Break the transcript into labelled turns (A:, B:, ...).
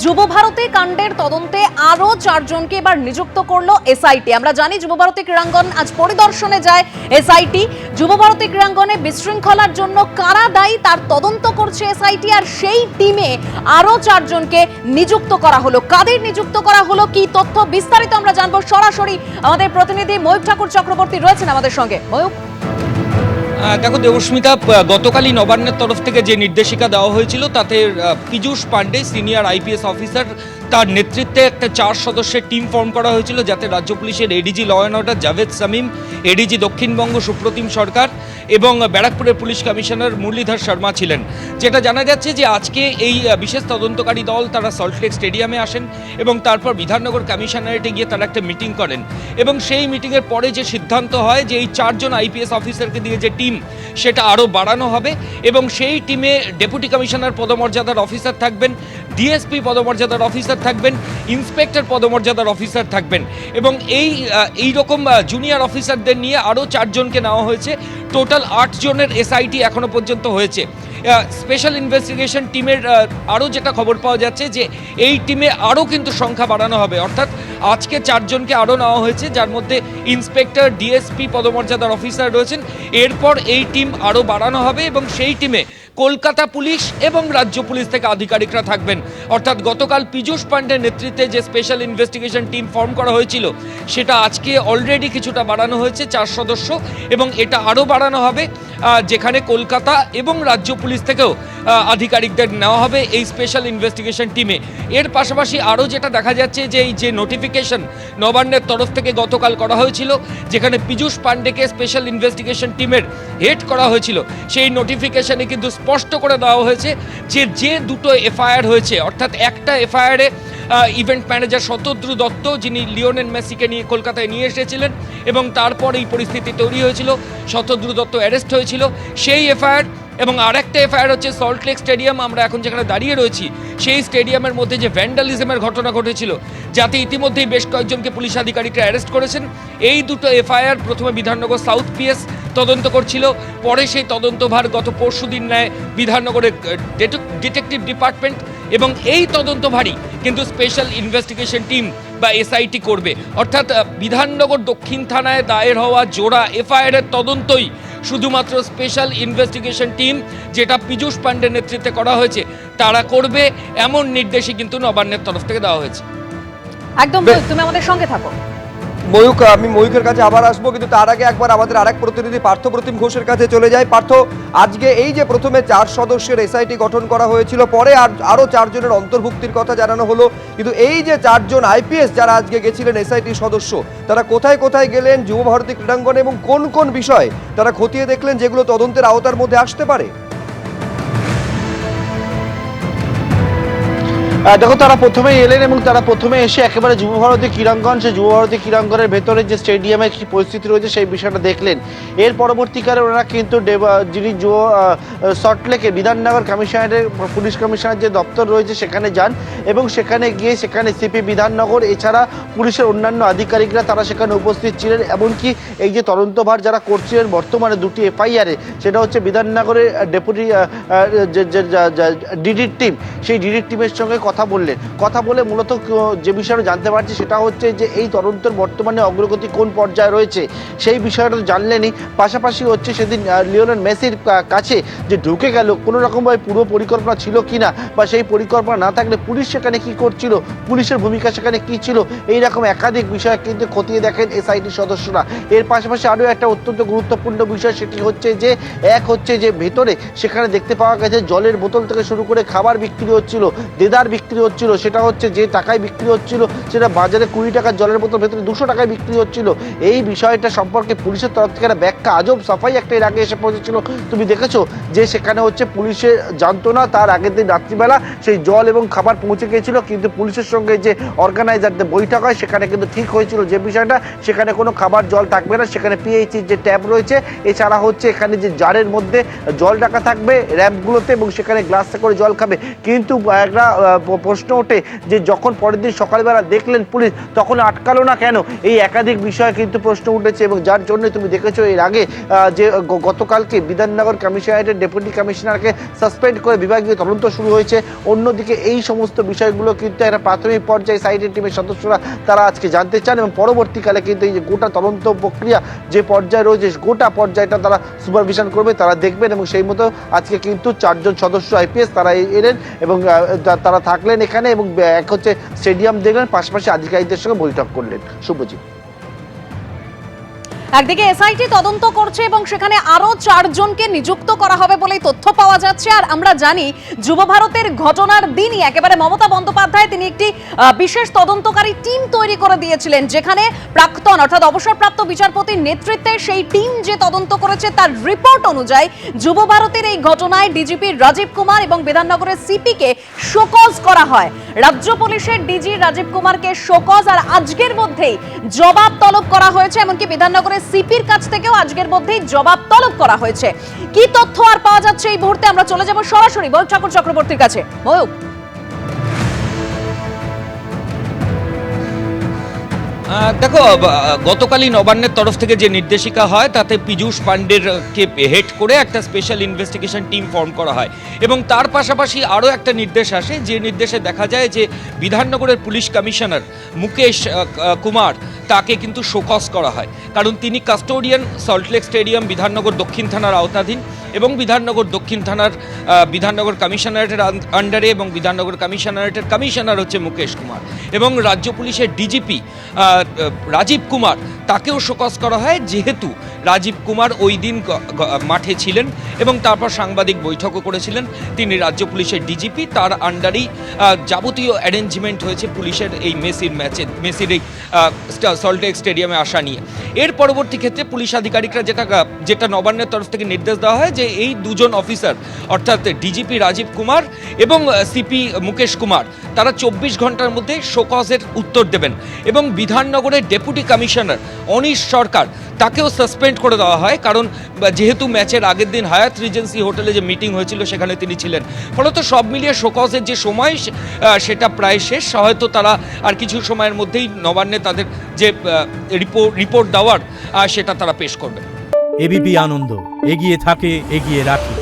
A: যুবভারতী কাণ্ডের তদন্তে আরো 4 জনকে এবার নিযুক্ত করলো এসআইটি। আমরা জানি যুবভারতী ক্রীড়াঙ্গন আজ পরিদর্শনে যায় এসআইটি। যুবভারতী ক্রীড়াঙ্গনে বিশৃঙ্খলার জন্য কারা দায়ী তার তদন্ত করছে এসআইটি, আর সেই টিমে আরো 4 জনকে নিযুক্ত করা হলো। কাদের নিযুক্ত করা হলো, কি তথ্য, বিস্তারিত আমরা জানবো। সরাসরি আমাদের প্রতিনিধি ময়ূক ঠাকুর চক্রবর্তী রয়েছেন আমাদের সঙ্গে। ময়ূক,
B: দেখো দেবস্মিতা, গতকালই নবান্নের তরফ থেকে যে নির্দেশিকা দেওয়া হয়েছিল তাতে Piyush Pandey senior IPS officer, তার নেতৃত্বে একটা 4 সদস্যের টিম ফর্ম করা হয়েছিল, যাতে রাজ্য পুলিশের ADG law and order Javed Shamim, ADG Dakshinbanga Supratim Sarkar এবং ব্যারাকপুরের পুলিশ কমিশনার মুরলীধর শর্মা ছিলেন। যেটা জানা যাচ্ছে যে আজকে এই বিশেষ তদন্তকারী দল তারা সল্টলেক স্টেডিয়ামে আসেন এবং তারপর বিধাননগর কমিশনারেটে গিয়ে তারা একটা মিটিং করেন এবং সেই মিটিংয়ের পরে যে সিদ্ধান্ত হয় যে এই 4 জন আইপিএস অফিসারকে দিয়ে যে টিম সেটা আরও বাড়ানো হবে এবং সেই টিমে ডেপুটি কমিশনার পদমর্যাদার অফিসার থাকবেন, ডিএসপি পদমর্যাদার অফিসার থাকবেন, ইন্সপেক্টর পদমর্যাদার অফিসার থাকবেন এবং এই রকম জুনিয়র অফিসারদের নিয়ে আরও 4 জনকে নেওয়া হয়েছে। টোটাল 8 জনের এসআইটি এখনো পর্যন্ত হয়েছে। স্পেশাল ইনভেস্টিগেশন টিমের আরও যেটা খবর পাওয়া যাচ্ছে যে এই টিমে আরও কিন্তু সংখ্যা বাড়ানো হবে, অর্থাৎ আজকে 4 জনকে আরও নেওয়া হয়েছে, যার মধ্যে ইন্সপেক্টর, ডিএসপি পদমর্যাদার অফিসার রয়েছেন। এরপর এই টিম আরও বাড়ানো হবে এবং সেই টিমে কলকাতা পুলিশ এবং রাজ্য পুলিশ থেকে আধিকারিকরা থাকবেন। অর্থাৎ গতকাল পীযূষ পান্ডের নেতৃত্বে যে স্পেশাল ইনভেস্টিগেশন টিম ফর্ম করা হয়েছিল সেটা আজকে অলরেডি কিছুটা বাড়ানো হয়েছে 4 সদস্য এবং এটা আরও বাড়ানো হবে, যেখানে কলকাতা এবং রাজ্য পুলিশ থেকেও আধিকারিকদের নেওয়া হবে এই স্পেশাল ইনভেস্টিগেশন টিমে। এর পাশাপাশি আরও যেটা দেখা যাচ্ছে যে এই যে নোটিফিকেশন নবান্নের তরফ থেকে গতকাল করা হয়েছিল, যেখানে পীযূষ পান্ডেকে স্পেশাল ইনভেস্টিগেশন টিমের হেড করা হয়েছিল, সেই নোটিফিকেশনে কিন্তু স্পষ্ট করে দেওয়া হয়েছে যে দুটো এফআইআর হয়েছে, অর্থাৎ একটা এফআইআরে ইভেন্ট ম্যানেজার শতদ্রু দত্ত, যিনি লিওনেল মেসিকে নিয়ে কলকাতায় নিয়ে এসেছিলেন এবং তারপর এই পরিস্থিতি তৈরি হয়েছিল, শতদ্রু দত্ত অ্যারেস্ট হয়েছিল, সেই এফআইআর। এবং আরেকটা এফআইআর হচ্ছে সল্টলেক স্টেডিয়াম, আমরা এখন যেখানে দাঁড়িয়ে রয়েছি সেই স্টেডিয়ামের মধ্যে যে ভ্যান্ডালিজমের ঘটনা ঘটেছিল, যাতে ইতিমধ্যেই বেশ কয়েকজনকে পুলিশ আধিকারিকরা অ্যারেস্ট করেছেন। এই দুটো এফআইআর প্রথমে বিধাননগর সাউথ পিএস তদন্ত করছিল, পরে সেই তদন্তভার গত পরশুদিন নেয় বিধাননগরের ডিটেকটিভ ডিপার্টমেন্ট এবং এই তদন্তভারই কিন্তু স্পেশাল ইনভেস্টিগেশন টিম বা এসআইটি করবে। অর্থাৎ বিধাননগর দক্ষিণ থানায় দায়ের হওয়া জোড়া এফআইআরের তদন্তই শুধুমাত্র স্পেশাল ইনভেস্টিগেশন টিম, যেটা পীযূষ পান্ডের নেতৃত্বে করা হয়েছে, তারা করবে, এমন নির্দেশই কিন্তু নবান্নের তরফ থেকে দেওয়া হয়েছে।
A: একদম তুমি আমাদের সঙ্গে থাকো।
C: ময়ূক, আমি ময়ূকের কাছে আবার আসবো, কিন্তু তার আগে একবার আমাদের আরেক প্রতিনিধি পার্থ প্রতিম ঘোষের কাছে চলে যায়। পার্থ, আজকে এই যে প্রথমে 4 সদস্যের এসআইটি গঠন করা হয়েছিল, পরে আরো 4 জনের অন্তর্ভুক্তির কথা জানানো হলো, কিন্তু এই যে 4 জন আইপিএস যারা আজকে গেছিলেন এসআইটি সদস্য, তারা কোথায় কোথায় গেলেন যুবভারতী ক্রীড়াঙ্গনে এবং কোন কোন বিষয় তারা খতিয়ে দেখলেন যেগুলো তদন্তের আওতার মধ্যে আসতে পারে?
D: দেখো, তারা প্রথমে এলেন এবং তারা প্রথমে এসে একেবারে যুবভারতী ক্রীড়াঙ্গন, সেই যুবভারতী ক্রীড়াঙ্গনের ভেতরে যে স্টেডিয়ামের কি পরিস্থিতি রয়েছে সেই বিষয়টা দেখলেন। এর পরবর্তীকালে ওনারা কিন্তু যিনি সল্টলেকে বিধাননগর কমিশনারের পুলিশ কমিশনার যে দপ্তর রয়েছে সেখানে যান এবং সেখানে গিয়ে সেখানে সিপি বিধাননগর এছাড়া পুলিশের অন্যান্য আধিকারিকরা তারা সেখানে উপস্থিত ছিলেন। এমনকি এই যে তদন্তভার যারা করছিলেন বর্তমানে দুটি এফআইআরে, সেটা হচ্ছে বিধাননগরের ডেপুটি ডিডির টিম, সেই ডিডির টিমের সঙ্গে কথা বলে মূলত যে বিষয়টা জানতে পারছি সেটা হচ্ছে যে এই তদন্তের বর্তমানে অগ্রগতি কোন পর্যায়ে রয়েছে সেই বিষয়টা জানলেনই। পাশাপাশি হচ্ছে সেদিন লিওনেল মেসির কাছে যে ঢুকে গেল, কোনো রকমভাবে পূর্ব পরিকল্পনা ছিল কিনা বা সেই পরিকল্পনা না থাকলে পুলিশ সেখানে কি করছিল, পুলিশের ভূমিকা সেখানে কি ছিল, এইরকম একাধিক বিষয় কিন্তু খতিয়ে দেখেন এসআইটি সদস্যরা। এর পাশাপাশি আরও একটা অত্যন্ত গুরুত্বপূর্ণ বিষয়, সেটি হচ্ছে যে ভেতরে সেখানে দেখতে পাওয়া গেছে জলের বোতল থেকে শুরু করে খাবার বিক্রি হচ্ছিল, দেদার বিক্রি হচ্ছিল, সেটা হচ্ছে যে টাকায় বিক্রি হচ্ছিল সেটা বাজারে 20 টাকার জলের বোতল ভেতরে 200 টাকায় বিক্রি হচ্ছিল। এই বিষয়টা সম্পর্কে পুলিশের তরফ থেকে একটা ব্যাখ্যা আজব সাফাই একটা এর আগে এসে পৌঁছেছিল। তুমি দেখেছো যে সেখানে হচ্ছে পুলিশে জানতো না, তার আগের দিন রাত্রিবেলা সেই জল এবং খাবার পৌঁছে গিয়েছিল, কিন্তু পুলিশের সঙ্গে যে অর্গানাইজারদের বৈঠক হয় সেখানে কিন্তু ঠিক হয়েছিল যে বিষয়টা সেখানে কোনো খাবার জল থাকবে না, সেখানে পিএইচির যে ট্যাপ রয়েছে, এছাড়া হচ্ছে এখানে যে জারের মধ্যে জল রাখা থাকবে র্যাম্পগুলোতে এবং সেখানে গ্লাসে করে জল খাবে। কিন্তু একটা প্রশ্ন ওঠে যে যখন পরের দিন সকালবেলা দেখলেন পুলিশ তখন আটকালো না কেন, এই একাধিক বিষয়ে কিন্তু প্রশ্ন উঠেছে। এবং যার জন্য তুমি দেখেছো এর আগে যে গতকালকে বিধাননগর কমিশনারেটের ডেপুটি কমিশনারকে সাসপেন্ড করে বিভাগীয় তদন্ত শুরু হয়েছে। অন্যদিকে এই সমস্ত বিষয়গুলো কিন্তু একটা প্রাথমিক পর্যায়ে সাইডের টিমের সদস্যরা তারা আজকে জানতে চান এবং পরবর্তীকালে কিন্তু এই যে গোটা তদন্ত প্রক্রিয়া যে পর্যায়ে রয়েছে গোটা পর্যায়টা তারা সুপারভিশন করবে, তারা দেখবেন। এবং সেই মতো আজকে কিন্তু 4 জন সদস্য আইপিএস তারা এলেন এবং তারা থাকলেন এখানে এবং এক হচ্ছে স্টেডিয়াম দেখলেন, পাশাপাশি আধিকারিকদের সঙ্গে বৈঠক করলেন। শুভজিৎ,
A: একদিকে এসআইটি তদন্ত করছে এবং সেখানে আরো 4 জনকে নিযুক্ত করা হবে বলেই তথ্য পাওয়া যাচ্ছে। আর আমরা জানি যুব ভারতের ঘটনার দিনই একেবারে মমতা বন্দ্যোপাধ্যায় তিনি একটি বিশেষ তদন্তকারী টিম তৈরি করে দিয়েছিলেন, যেখানে প্রাক্তন অর্থাৎ অবসরপ্রাপ্ত বিচারপতির নেতৃত্বে সেই টিম যে তদন্ত করেছে তার রিপোর্ট অনুযায়ী যুব ভারতের এই ঘটনায় ডিজিপি রাজীব কুমার এবং বিধাননগরের সিপি কে শোকজ করা হয়। রাজ্য পুলিশের ডিজি রাজীব কুমারকে শোকজ আর আজকের মধ্যেই জবাব তলব করা হয়েছে। এমনকি বিধাননগরের সিপির কাছ থেকেও আজকের মধ্যেই জবাব তলব করা হয়েছে। কি তথ্য আর পাওয়া যাচ্ছে এই মুহূর্তে আমরা চলে যাব সরাসরি ময়ূক ঠাকুর চক্রবর্তীর কাছে। ময়ূক,
B: দেখো, গতকালই নবান্নের তরফ থেকে যে নির্দেশিকা হয় তাতে পীযূষ পাণ্ডেরকে হেড করে একটা স্পেশাল ইনভেস্টিগেশন টিম ফর্ম করা হয় এবং তার পাশাপাশি আরও একটা নির্দেশ আসে, যে নির্দেশে দেখা যায় যে বিধাননগরের পুলিশ কমিশনার মুকেশ কুমার তাকে কিন্তু শোকজ করা হয়, কারণ তিনি কাস্টোডিয়ান সল্টলেক স্টেডিয়াম বিধাননগর দক্ষিণ থানার আওতাধীন এবং বিধাননগর দক্ষিণ থানার বিধাননগর কমিশনারেটের আন্ডারে এবং বিধাননগর কমিশনারেটের কমিশনার হচ্ছে মুকেশ কুমার এবং রাজ্য পুলিশের ডিজিপি রাজীব কুমার তাকেও শোকজ করা হয়, যেহেতু রাজীব কুমার ওই দিন মাঠে ছিলেন এবং তারপর সাংবাদিক বৈঠকও করেছিলেন। তিনি রাজ্য পুলিশের ডিজিপি, তার আন্ডারেই যাবতীয় অ্যারেঞ্জমেন্ট হয়েছে পুলিশের এই মেসির এই সল্টলেক স্টেডিয়ামে আসা নিয়ে। এর পরবর্তী ক্ষেত্রে পুলিশ আধিকারিকরা যেটা নবান্নের তরফ থেকে নির্দেশ দেওয়া হয় যে এই 2 জন অফিসার অর্থাৎ ডিজিপি রাজীব কুমার এবং সিপি মুকেশ কুমার তারা 24 ঘন্টার মধ্যে শোকজের উত্তর দেবেন এবং বিধাননগরের ডেপুটি কমিশনার অনিশ সরকার তাকেও সাসপেন্ড করে দেওয়া হয়, কারণ যেহেতু ম্যাচের আগের দিন হায়াত রিজেন্সি হোটেলে যে মিটিং হয়েছিল সেখানে তিনি ছিলেন। ফলত সব মিলিয়ে শোকজের যে সময় সেটা প্রায় শেষ, হয়তো তারা আর কিছু সময়ের মধ্যেই নবান্নে তাদের যে রিপোর্ট দেওয়ার সেটা তারা পেশ করবে।
E: এবিপি আনন্দ, এগিয়ে থাকে, এগিয়ে রাখে।